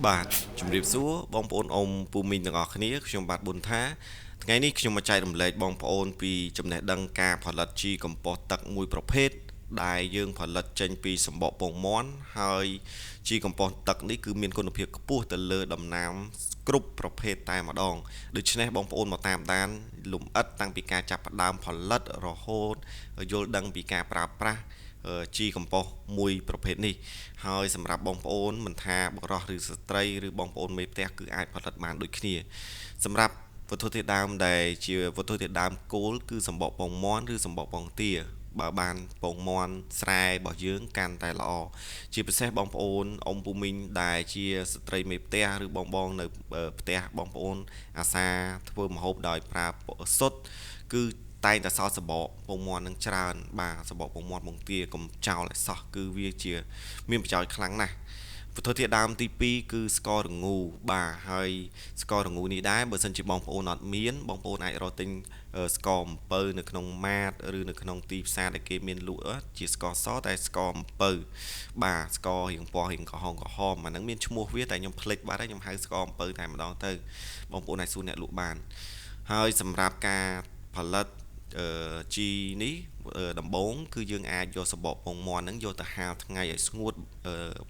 បាទជំរាបសួរបងប្អូនអ៊ំពូមីងទាំងអស់គ្នាខ្ញុំបាទប៊ុនថាថ្ងៃនេះខ្ញុំមកចែករំលែកបងប្អូនពីចំណេះដឹងការផលិតជីកំប៉ុស្តទឹកមួយប្រភេទដែលយើងផលិតចេញពីសម្បកពងមាន់ហើយជីកំប៉ុស្តទឹកនេះគឺមានគុណភាពខ្ពស់ទៅលើដំណាំគ្រប់ប្រភេទតែម្ដងដូច្នេះបងប្អូនមកតាមដានលំអិតតាំងពីការចាប់ផ្ដើមផលិតរហូតយល់ដឹងពីការប្រើប្រាស់ជីកំប៉ុស្តមួយប្រភេទនេះហើយសម្រាប់បងប្អូនមិនថាបុរសឬស្ត្រីឬបងប្អូនមេផ្ទះគឺអាចផលិតបានដូចគ្នាសម្រាប់វត្ថុធាតុដើមដែលជាវត្ថុធាតុដើមគោលគឺសម្បកពងមាន់ឬសម្បកពងទាបើបានពងមាន់ស្រែរបស់យើងកាន់តែល្អជាពិសេសបងប្អូនអ៊ំពូមីងដែលជាស្ត្រីមេផ្ទះឬបងនៅផ្ទះបងប្អូនអាសាធ្វើម្ហូបដោយប្រើសុទ្ធគឺតែងតែសល់សបកពងមាន់នឹងច្រើនបាទសបកពងមាន់ពងទាកុំចោលឲ្យសោះគឺវាជាមានប្រយោជន៍ខ្លាំងណាស់វត្ថុធាតុដើមទី2គឺស្កររងូបាទហើយស្កររងូនេះដែរបើសិនជាបងប្អូនអត់មានបងប្អូនអាចរកទិញស្ករអំពៅនៅក្នុងម៉ាតឬនៅក្នុងទីផ្សារដែលគេមានលក់ជាស្ករសតែស្ករអំពៅបាទស្កររៀងពណ៌រៀងក្រហមអាហ្នឹងមានឈ្មោះវាតែខ្ញុំភ្លេចបាត់ហើយខ្ញុំហៅស្ករអំពៅតែម្ដងទៅបងប្អូនអាចសួរអ្នកលក់បានហើយសម្រាប់ការផលិតជីនេះដំបូងគឺយើងអាចយកសបកពងមាន់ហ្នឹងយកទៅហាលថ្ងៃឲ្យស្ងួត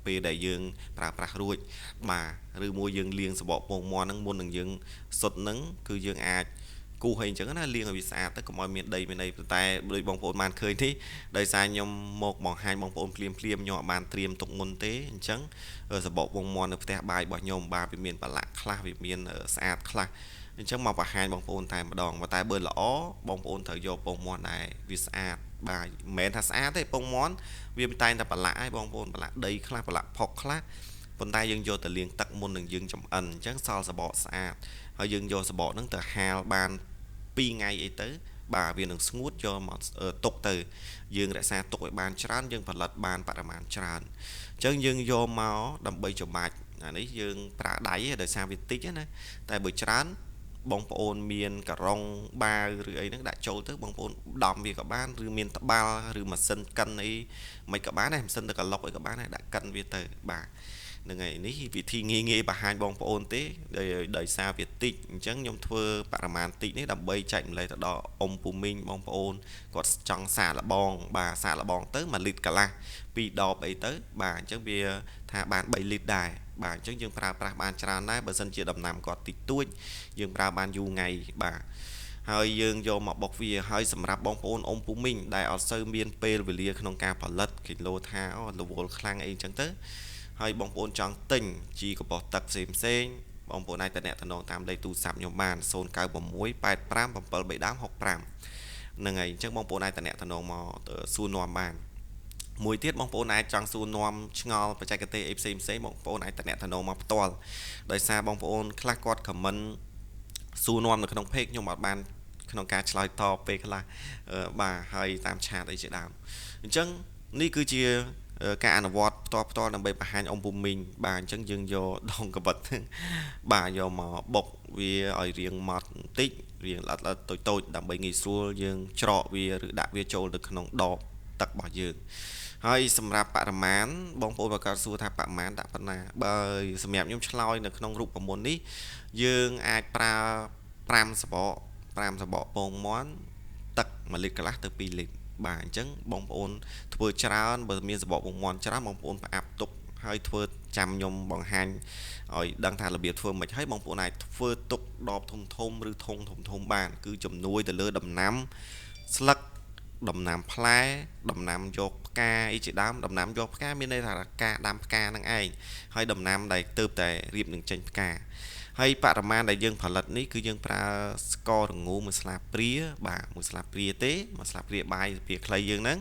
ពេលដែលយើងប្រើប្រាស់រួចបាទឬមួយយើងលាងសបកពងមាន់ហ្នឹងមុននឹងយើងសុទ្ធហ្នឹងគឺយើងអាចគូសឲ្យអញ្ចឹងណាលាងឲ្យវាស្អាតទៅកុំឲ្យមានដីមានអីប៉ុន្តែដោយបងប្អូនបានឃើញទេដោយសារខ្ញុំមកបង្ហាញបងប្អូនភ្លាមខ្ញុំអត់បានត្រៀមទុកមុនទេអញ្ចឹងសបកពងមាន់នៅផ្ទះបាយរបស់ខ្ញុំបាទវាមានប្រឡាក់ខ្លះវាមានស្អាតខ្លះអញ្ចឹងមកបង្ហាញបងប្អូនតែម្ដងតែបើល្អបងប្អូនត្រូវយកពងមាន់ដែរវាស្អាតបាទមិនមែនថាស្អាតទេពងមាន់វាតែងតែប្រឡាក់ឲ្យបងប្អូនប្រឡាក់ដីខ្លះប្រឡាក់ផុកខ្លះប៉ុន្តែយើងយកទៅលាងទឹកមុននឹងយើងចម្អិនអញ្ចឹងសល់សបកស្អាតហើយយើងយកសបកហ្នឹងទៅហាលបាន2ថ្ងៃអីទៅបាទវានឹងស្ងួតយកមកទុកទៅយើងរក្សាទុកឲ្យបានច្រើនយើងផលិតបានបរិមាណច្រើនអញ្ចឹងយើងយកមកដើម្បីចម្បាច់អានេះយើងប្រើដៃដោយសារវាតិចណាតែបើច្រើនបងប្អូនមានការ៉ុងបាវឬអីហ្នឹងដាក់ចូលទៅបងប្អូនដំវាក៏បានឬមានត្បាល់ឬម៉ាស៊ីនកិនអីមិនក៏បានដែរម៉ាស៊ីនទៅក្លុកអីក៏បានដែរដាក់កិនវាទៅបាទហ្នឹងហើយនេះវិធីងាយបង្ហាញបងប្អូនទេដោយសារវាតិចអញ្ចឹងខ្ញុំធ្វើបរិមាណតិចនេះដើម្បីចែកម្លែកទៅដល់អ៊ំពូមីងបងប្អូនគាត់ចង់សាកល្បងបាទសាកល្បងទៅ1លីត្រកន្លះ2ដបអីទៅបាទអញ្ចឹងវាថាបាន3លីត្រដែរបាទអញ្ចឹងយើងប្រើប្រាស់បានច្រើនដែរបើសិនជាដំណាំគាត់តិចតួចយើងប្រើបានយូរថ្ងៃបាទហើយយើងយកមកបុកវាហើយសម្រាប់បងប្អូនអ៊ំពូមីងដែលអត់សូវមានពេលវេលាក្នុងការផលិតគីឡូថារវល់ខ្លាំងអីអញ្ចឹងទៅហើយបងប្អូនចង់ទិញជីកំប៉ុស្តទឹកផ្សេងបងប្អូនអាចតំណតាមលេខទូរស័ព្ទខ្ញុំបាន0968573265ហ្នឹងហើយអញ្ចឹងបងប្អូនអាចតំណមកសួរនាំបានមួយទៀតបងប្អូនអាចចង់សួរនាំឆ្ងល់បច្ចេកទេសអីផ្សេងបងប្អូនអាចតំណមកផ្ទាល់ដោយសារបងប្អូនខ្លះគាត់ខមមិនសួរនាំនៅក្នុងเพจខ្ញុំអត់បានក្នុងការឆ្លើយតបពេលខ្លះបាទហើយតាមឆាតអីជាដើមអញ្ចឹងនេះគឺជាការអនុវត្តផ្ទាល់ដើម្បីបង្ហាញអ៊ំពូមីងបាទអញ្ចឹងយើងយកដងកបិតបាទយកមកបុកវាឲ្យរាងម៉ត់បន្តិចរាងល្អិតតូចដើម្បីងាយស្រួលយើងច្រកវាឬដាក់វាចូលទៅក្នុងដបទឹករបស់យើងហើយសម្រាប់បរិមាណបងប្អូនបើគាត់សួរថាបរិមាណដាក់ប៉ុណ្ណាបើសម្រាប់ខ្ញុំឆ្លើយនៅក្នុងរូបមន្តនេះយើងអាចប្រើ5សបកពងមាន់ទឹក1លីត្រកន្លះទៅ2លីត្របាទអញ្ចឹងបងប្អូនធ្វើច្រើនបើមានសបកពងមាន់ច្រើនបងប្អូនផ្អាប់ទុកហើយធ្វើចាំខ្ញុំបង្ហាញឲ្យដឹងថារបៀបធ្វើមិនហើយបងប្អូនអាចធ្វើទុកដបធំឬធុងធំបានគឺជំនួយទៅលើដំណាំស្លឹកដំណាំផ្លែដំណាំយកផ្កាអីជាដើមដំណាំយកផ្កាមានន័យថាការដាំផ្កានឹងឯងហើយដំណាំដែលទៅតែរៀបនឹងចេញផ្កាហើយបរិមាណដែលយើងផលិតនេះគឺយើងប្រើស្កររងូ1ស្លាបព្រាបាទ1ស្លាបព្រាទេ1ស្លាបព្រាបាយព្រាខ្លីយើងហ្នឹង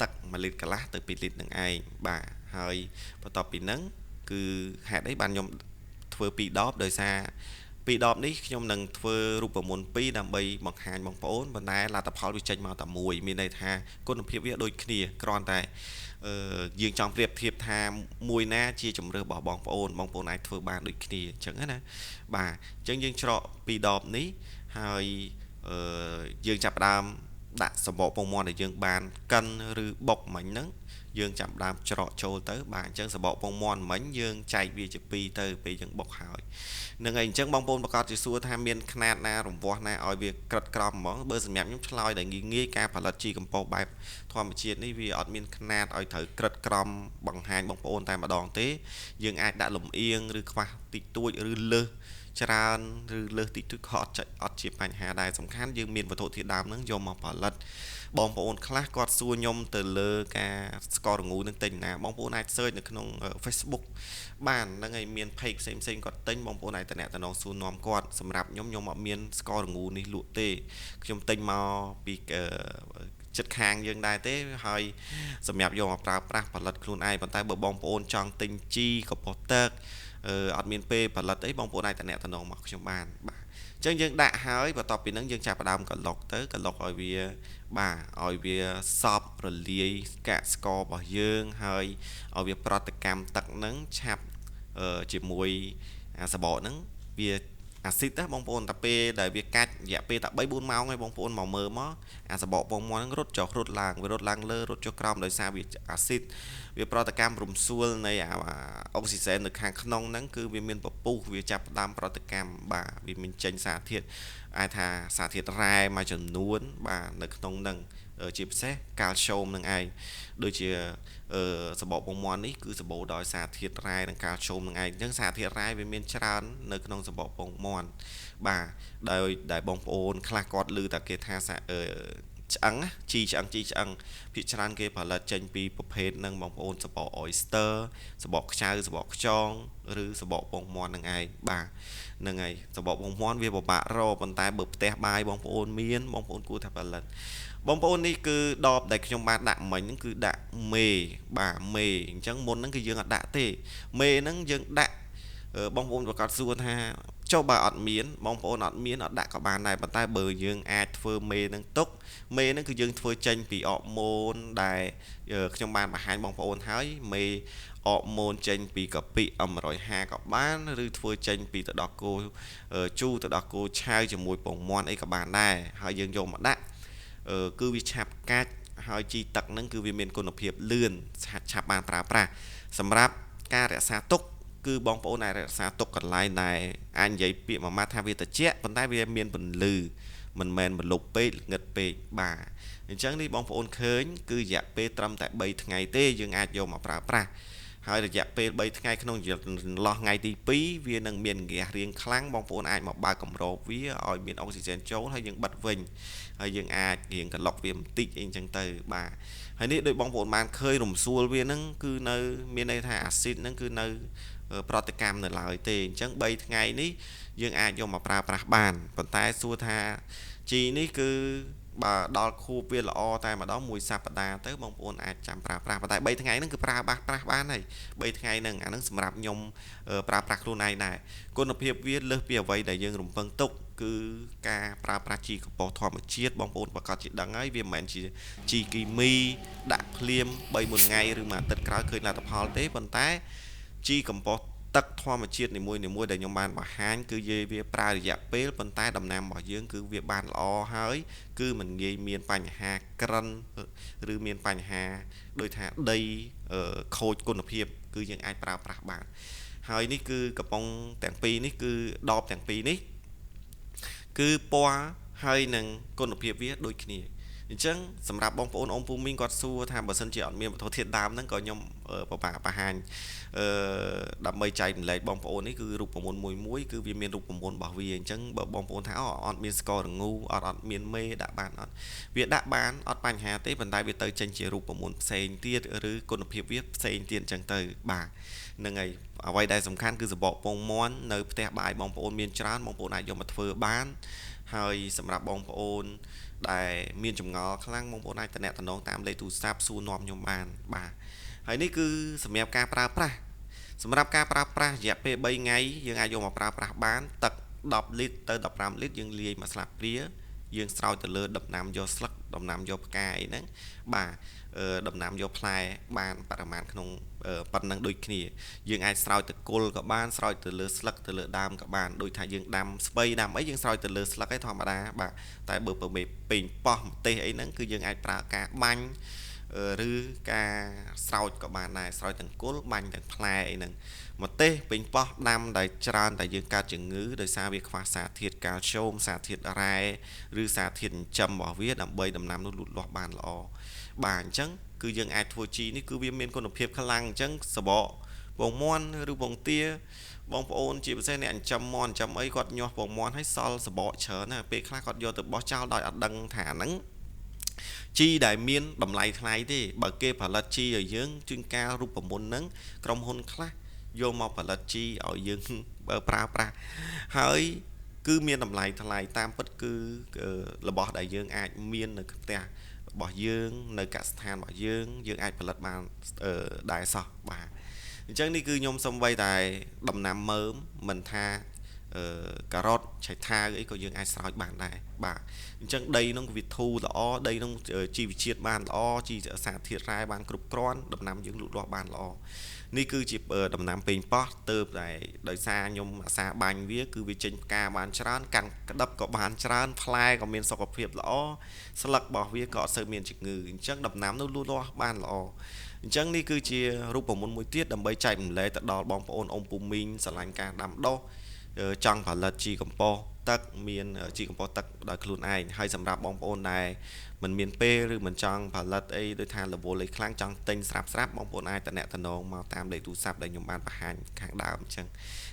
ទឹក1លីត្រកន្លះទៅ2លីត្រនឹងឯងបាទហើយបន្ទាប់ពីហ្នឹងគឺហេតុអីបានខ្ញុំធ្វើ2ដបដោយសារ2ដបនេះខ្ញុំនឹងធ្វើរូបមន្ត2ដើម្បីបង្ហាញបងប្អូនប៉ុន្តែលទ្ធផលវាចេញមកតែមួយមានន័យថាគុណភាពវាដូចគ្នាគ្រាន់តែយើងចង់ប្រៀបធៀបថាមួយណាជាជំរើសរបស់បងប្អូនអាចធ្វើបានដូចគ្នាអញ្ចឹងណាបាទអញ្ចឹងយើងច្រក2ដបនេះហើយយើងចាប់ផ្ដើម ដាក់សម្បកពងមាន់ដែលយើងបានកិនឬបុកមិញហ្នឹងយើងចាប់ដើមច្រកចូលទៅបាទអញ្ចឹងសម្បកពងមាន់មិញយើងចែកវាជាពីរទៅពេលយើងបុកហើយនឹងហើយអញ្ចឹងបងប្អូនប្រកាសជាសួរថាមានຂະຫນាតណារង្វាស់ណាឲ្យវាក្រិតក្រមហ្មងបើសម្រាប់ខ្ញុំឆ្លើយដែលងាយការផលិតជីកំប៉ុស្តបែបធម្មជាតិនេះវាអត់មានຂະຫນាតឲ្យត្រូវក្រិតក្រមបង្ហាញបងប្អូនតែម្ដងទេយើងអាចដាក់លំអៀងឬខ្វះតិចតួចឬលើសច្រើនឬលើសតិចតួចក៏អត់ជាបញ្ហាដែរសំខាន់យើងមានវត្ថុធាតុដើមហ្នឹងយកមកផលិតបងប្អូនខ្លះគាត់សួរខ្ញុំទៅលើការស្កររងូនឹងទិញណាបងប្អូនអាច search នៅក្នុង Facebook បានហ្នឹងហើយមាន page ផ្សេងគាត់ទិញបងប្អូនអាចតំណសួរនាំគាត់សម្រាប់ខ្ញុំអត់មានស្កររងូនេះលក់ទេខ្ញុំទិញមកពីចិត្តខាងយើងដែរទេហើយសម្រាប់យកមកប្រើប្រាស់ផលិតខ្លួនឯងប៉ុន្តែបើបងប្អូនចង់ទិញជីកំប៉ុស្តទឹកអត់មានពេលផលិតអីបងប្អូនអាចតំណមកខ្ញុំបានបាទអញ្ចឹងយើងដាក់ហើយបន្ទាប់ពីហ្នឹងយើងចាប់ផ្ដើមកឡុកទៅកឡុកឲ្យវាបាទឲ្យវាសប់រលាយកាកស្កររបស់យើងហើយឲ្យវាប្រតិកម្មទឹកហ្នឹងឆាប់ជាមួយអាសបកហ្នឹងវាអាស៊ីតណាបងប្អូនតែពេលដែលវាកាច់រយៈពេលតែ3 4ម៉ោងហើយបងប្អូនមកមើលមកអាសបកពងមាន់ហ្នឹងរត់ចុះរត់ឡើងវារត់ឡើងលើរត់ចុះក្រោមដោយសារវាអាស៊ីតវាប្រតិកម្មរំសួលនៃអុកស៊ីសែននៅខាងក្នុងហ្នឹងគឺវាមានពពុះវាចាប់ផ្ដើមប្រតិកម្មបាទវាមានចេញសារធាតុអាចថាសារធាតុរ៉ែមួយចំនួនបាទនៅក្នុងហ្នឹងជាពិសេសកាល់ស្យូមនឹងឯងដូចជាសបកពងមាន់នេះគឺសម្បូរដោយសារធាតុរ៉ែនិងកាល់ស្យូមនឹងឯងអញ្ចឹងសារធាតុរ៉ែវាមានច្រើននៅក្នុងសបកពងមាន់បាទដោយដែលបងប្អូនខ្លះគាត់ឮតែគេថាឆ្អឹងជីឆ្អឹងភាគច្រើនគេផលិតចេញពីប្រភេទហ្នឹងបងប្អូនសបក oyster សបកខ្ចៅសបកខ្យងឬសបកពងមាន់នឹងឯងបាទហ្នឹងហើយសបកពងមាន់វាពិបាករកប៉ុន្តែបើផ្ទះបាយបងប្អូនមានបងប្អូនគួរតែផលិតបងប្អូននេះគឺដបដែលខ្ញុំបានដាក់មិញហ្នឹងគឺដាក់មេបាទមេអញ្ចឹងមុនហ្នឹងគឺយើងអត់ដាក់ទេមេហ្នឹងយើងដាក់បងប្អូនប្រកាសសួរថាចុះបើអត់មានបងប្អូនអត់មានអត់ដាក់ក៏បានដែរប៉ុន្តែបើយើងអាចធ្វើមេហ្នឹងទុកមេហ្នឹងគឺយើងធ្វើចេញពីអរម៉ូនដែលខ្ញុំបានបង្ហាញបងប្អូនហើយមេអរម៉ូនចេញពីកាពិ M150 ក៏បានឬធ្វើចេញពីទឹកដោះគោជូរទឹកដោះគោឆៅជាមួយពងមាន់អីក៏បានដែរហើយយើងយកមកដាក់គឺវាឆាប់កាច់ហើយជីទឹកហ្នឹងគឺវាមានគុណភាពលឿនឆាប់បានប្រើប្រាស់សម្រាប់ការរក្សាទុកគឺបងប្អូនអាចរក្សាទុកកន្លែងដែលអាចនិយាយពាក្យមួយម៉ាត់ថាវាត្រជាក់ប៉ុន្តែវាមានពន្លឺមិនមែនមលុបពេកល្ងឹតពេកបាទអញ្ចឹងនេះបងប្អូនឃើញគឺរយៈពេលត្រឹមតែ3ថ្ងៃទេយើងអាចយកមកប្រើប្រាស់ហើយរយៈពេល3ថ្ងៃក្នុងចន្លោះថ្ងៃទី2វានឹងមានហ្គាសរៀងខ្លាំងបងប្អូនអាចមកបើកកម្របវាឲ្យមានអុកស៊ីហ្សែនចូលហើយយើងបិទវិញហើយយើងអាចរៀងក្លុកវាបន្តិចអីចឹងទៅបាទហើយនេះដោយបងប្អូនបានឃើញរំសួលវាហ្នឹងគឺនៅមានន័យថាអាស៊ីតហ្នឹងគឺនៅប្រតិកម្មនៅឡើយទេអញ្ចឹង3ថ្ងៃនេះយើងអាចយកមកប្រើប្រាស់បានប៉ុន្តែសួរថាជីនេះគឺបើដល់ខួបវាល្អតែម្ដងមួយសប្តាហ៍ទៅបងប្អូនអាចចាំប្រើប្រាស់ប៉ុន្តែ3ថ្ងៃហ្នឹងគឺប្រើប្រាស់បានហើយ3ថ្ងៃហ្នឹងអាហ្នឹងសម្រាប់ខ្ញុំប្រើប្រាស់ខ្លួនឯងដែរគុណភាពវាលើសពីអ្វីដែលយើងរំពឹងទុកគឺការប្រើប្រាស់ជីកំប៉ុស្តធម្មជាតិបងប្អូនប្រកាសជាដឹងហើយវាមិនមែនជាជីគីមីដាក់ភ្លាម3 4ថ្ងៃឬមួយអាទិត្យក្រោយឃើញលទ្ធផលទេប៉ុន្តែជីកំប៉ុស្តទឹកធម្មជាតិនីមួយៗដែលខ្ញុំបានបង្ហាញគឺវាប្រើរយៈពេលប៉ុន្តែដំណាំរបស់យើងគឺវាបានល្អហើយគឺមិនងាយមានបញ្ហាក្រិនឬមានបញ្ហាដោយថាដីខូចគុណភាពគឺយើងអាចប្រើប្រាស់បានហើយនេះគឺកំប៉ុងទាំងពីរនេះគឺដបទាំងពីរនេះគឺពណ៌ហើយនឹងគុណភាពវាដូចគ្នាអញ្ចឹងសម្រាប់បងប្អូនអ៊ំពូមីងគាត់សួរថាបើសិនជាអត់មានវត្ថុធាតុដើមហ្នឹងក៏ខ្ញុំបបាក់បង្ហាញដើម្បីចែកម្លែកបងប្អូននេះគឺរូបមន្តមួយគឺវាមានរូបមន្តរបស់វាអញ្ចឹងបើបងប្អូនថាអត់មានស្កររងូអត់មានមេដាក់បានអត់វាដាក់បានអត់បញ្ហាទេប៉ុន្តែវាទៅចេញជារូបមន្តផ្សេងទៀតឬគុណភាពវាផ្សេងទៀតអញ្ចឹងទៅបាទហ្នឹងហើយអ្វីដែលសំខាន់គឺសបកពងមាន់នៅផ្ទះបាយបងប្អូនមានច្រើនបងប្អូនអាចយកមកធ្វើបានហើយសម្រាប់បងប្អូនដែលមានចម្ងល់ខ្លាំងបងប្អូនអាចតំណតាមលេខទូរស័ព្ទសួរនាំខ្ញុំបានបាទហើយនេះគឺសម្រាប់ការប្រើប្រាស់សម្រាប់ការប្រើប្រាស់រយៈពេល3ថ្ងៃយើងអាចយកមកប្រើប្រាស់បានទឹក10លីត្រទៅ15លីត្រយើងលាយមួយស្លាបព្រា យើងស្រោចទៅលើដំណាំយកស្លឹកដំណាំយកផ្កាអីហ្នឹងបាទដំណាំយកផ្លែបានបរិមាណក្នុងប៉ុណ្ណឹងដូចគ្នាយើងអាចស្រោចទៅគល់ក៏បានស្រោចទៅលើស្លឹកទៅលើដើមក៏បានដូចថាយើងដាំស្ពៃដាំអីយើងស្រោចទៅលើស្លឹកឯធម្មតាបាទតែបើពេញប៉ោះម្ទេសអីហ្នឹងគឺយើងអាចប្រើការបាញ់ឬការស្រោចក៏បានដែរស្រោចទាំងគល់បាញ់ទាំងផ្លែអីហ្នឹងម្ទេសពេញប៉ោះដាំដែលច្រើនតែយើងកើតជំងឺដោយសារវាខ្វះសារធាតុកាល់ស្យូមសារធាតុរ៉ែឬសារធាតុចិញ្ចឹមរបស់វាដើម្បីដំណាំនោះលូតលាស់បានល្អបាទអញ្ចឹងគឺយើងអាចធ្វើជីនេះគឺវាមានគុណភាពខ្លាំងអញ្ចឹងសបកពងមាន់ឬពងទាបងប្អូនជាពិសេសអ្នកចិញ្ចឹមមាន់ចិញ្ចឹមអីគាត់ញាស់ពងមាន់ឲ្យសល់សបកច្រើនណាពេលខ្លះគាត់យកទៅបោះចោលដោយអត់ដឹងថាហ្នឹងជីដែលមានតម្លៃថ្លៃទេបើគេផលិតជីឲ្យយើងជួនកាលរូបមន្តហ្នឹងក្រុមហ៊ុនខ្លះយកមកផលិតជីឲ្យយើងប្រើប្រាស់ហើយគឺមានតម្លៃថ្លៃតាមពិតគឺរបស់ដែលយើងអាចមាននៅផ្ទះរបស់យើងនៅកសិដ្ឋានរបស់យើងអាចផលិតបានដែរសោះបាទអញ្ចឹងនេះគឺខ្ញុំសូមបីតែដំណាំមើមមិនថាការ៉ុតឆៃថាវអីក៏យើងអាចស្រោចបានដែរបាទអញ្ចឹងដីនោះវាធូរល្អដីនោះជីវជាតិបានល្អជីសារធាតុរ៉ែបានគ្រប់គ្រាន់ដំណាំយើងលូតលាស់បានល្អនេះគឺជាដំណាំពេញប៉ោះទៅតែដោយសារខ្ញុំអាសាបាញ់វាគឺវាចេញផ្កាបានច្រើនកាន់ក្តឹបក៏បានច្រើនផ្លែក៏មានសុខភាពល្អស្លឹករបស់វាក៏អត់សូវមានជំងឺអញ្ចឹងដំណាំនោះលូតលាស់បានល្អអញ្ចឹងនេះគឺជារូបមន្តមួយទៀតដើម្បីចែករំលែកទៅដល់បងប្អូនអ៊ំពូមីងស្រឡាញ់ការដាំដុះចង់ផលិតជីកំប៉ុស្តទឹកមានជីកំប៉ុស្តទឹកដោយខ្លួនឯងហើយសម្រាប់បងប្អូនដែលមិនមានពេលឬមិនចង់ផលិតអីដោយថារវល់អីខ្លាំងចង់ទិញស្រាប់បងប្អូនអាចតំណតំណងមកតាមលេខទូរស័ព្ទដែលខ្ញុំបានបង្ហាញខាងដើមអញ្ចឹង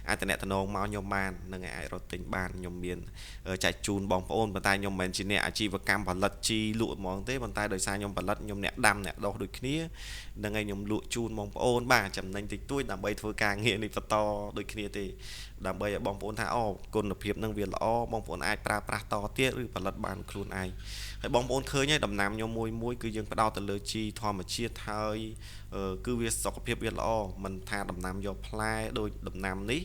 អាចតំណតំណងមកខ្ញុំបាននឹងអាចរត់ទិញបានខ្ញុំមានចែកជូនបងប្អូនប៉ុន្តែខ្ញុំមិនមែនជាអ្នកអាជីវកម្មផលិតជីលក់ហ្មងទេប៉ុន្តែដោយសារខ្ញុំផលិតខ្ញុំអ្នកដាំអ្នកដុះដូចគ្នានឹងឲ្យខ្ញុំលក់ជូនបងប្អូនបាទចំណេញតិចតួចដើម្បីធ្វើការងារនេះបន្តដូចគ្នាទេដើម្បីឲ្យបងប្អូនថាអូគុណភាពនឹងវាល្អបងប្អូនអាចប្រើប្រាស់តទៀតឬផលិតបានខ្លួនឯងហើយបងប្អូនឃើញហើយដំណាំខ្ញុំមួយគឺយើងផ្ដោតទៅលើជីធម្មជាតិហើយគឺវាសុខភាពវាល្អមិនថាដំណាំយកផ្លែដូចដំណាំនេះ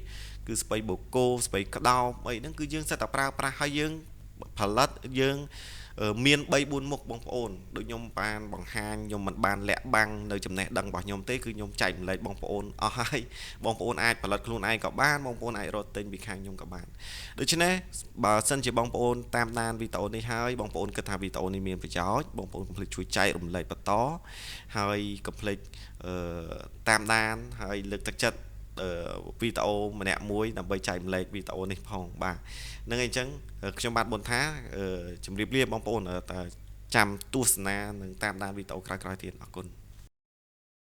គឺស្ពៃបូកូស្ពៃក្តោបអីហ្នឹងគឺយើងសិតតែប្រើប្រាស់ហើយយើងផលិតយើងមាន3 4មុខបងប្អូនដូចខ្ញុំបានបង្ហាញខ្ញុំមិនបានលាក់បាំងនៅចំណេះដឹងរបស់ខ្ញុំទេគឺខ្ញុំចែកម្លែកបងប្អូនអស់ហើយបងប្អូនអាចផលិតខ្លួនឯងក៏បានបងប្អូនអាចរកទិញពីខាងខ្ញុំក៏បានដូច្នេះបើសិនជាបងប្អូនតាមដានវីដេអូនេះហើយបងប្អូនគិតថាវីដេអូនេះមានប្រយោជន៍បងប្អូនកុំភ្លេចជួយចែករំលែកបន្តហើយកុំភ្លេចតាមដានហើយលើកទឹកចិត្តវីដេអូម្នាក់មួយដើម្បីចែកម្លែកវីដេអូនេះផងបាទនឹងអញ្ចឹងខ្ញុំបាទប៊ុនថាជម្រាបលាបងប្អូនចាំទស្សនានិងតាមដានវីដេអូក្រោយៗទៀតអរគុណ